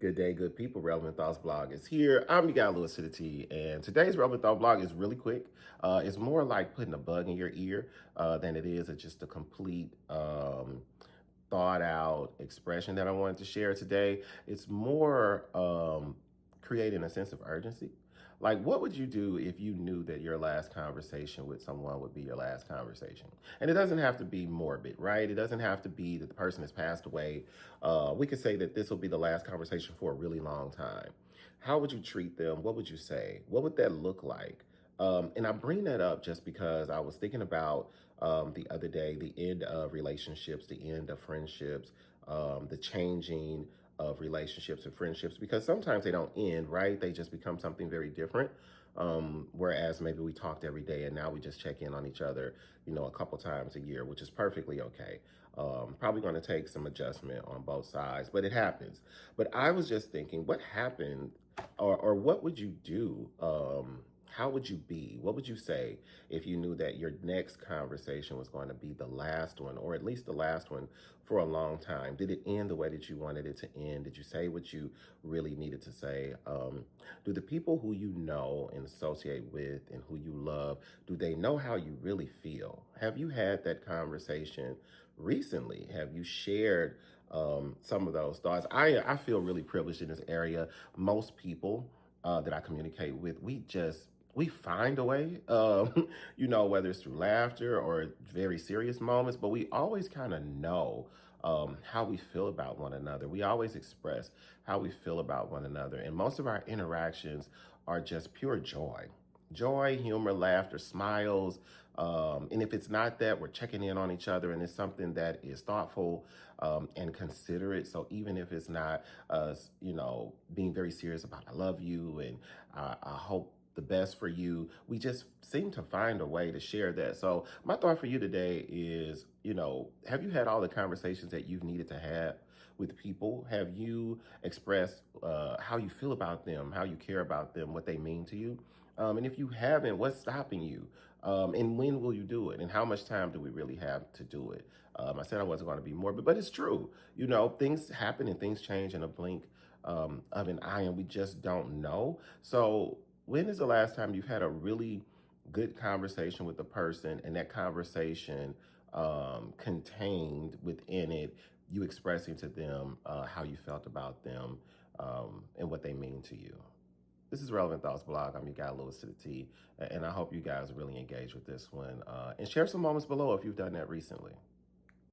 Good day, good people. Relevant Thoughts blog is here. I'm your guy, Lewis to the T, and today's Relevant Thought blog is really quick. It's more like putting a bug in your ear than it is just a complete thought out expression that I wanted to share today. It's more creating a sense of urgency. Like, what would you do if you knew that your last conversation with someone would be your last conversation? And it doesn't have to be morbid, right? It doesn't have to be that the person has passed away. We could say that this will be the last conversation for a really long time. How would you treat them? What would you say? What would that look like? And I bring that up just because I was thinking about the other day the end of relationships, the end of friendships, the changing of relationships and friendships, because sometimes they don't end, right? They just become something very different. Whereas maybe we talked every day and now we just check in on each other, a couple times a year, which is perfectly okay. Probably going to take some adjustment on both sides, but it happens. But I was just thinking, what happened or what would you do? How would you be? What would you say if you knew that your next conversation was going to be the last one, or at least the last one for a long time? Did it end the way that you wanted it to end? Did you say what you really needed to say? Do the people who you know and associate with and who you love, do they know how you really feel? Have you had that conversation recently? Have you shared some of those thoughts? I feel really privileged in this area. Most people that I communicate with, we find a way, whether it's through laughter or very serious moments, but we always kind of know how we feel about one another. We always express how we feel about one another. And most of our interactions are just pure joy. Joy, humor, laughter, smiles. And if it's not that, we're checking in on each other and it's something that is thoughtful and considerate. So even if it's not us, being very serious about I love you and I hope the best for you, we just seem to find a way to share that. So my thought for you today is, have you had all the conversations that you've needed to have with people? Have you expressed how you feel about them, how you care about them, what they mean to you? And if you haven't, what's stopping you? And when will you do it? And how much time do we really have to do it? I said I wasn't going to be morbid, but it's true. Things happen and things change in a blink of an eye, and we just don't know. So, when is the last time you've had a really good conversation with a person, and that conversation contained within it you expressing to them how you felt about them and what they mean to you? This is Relevant Thoughts Blog. I'm your guy, Lewis to the T, and I hope you guys really engage with this one and share some moments below if you've done that recently.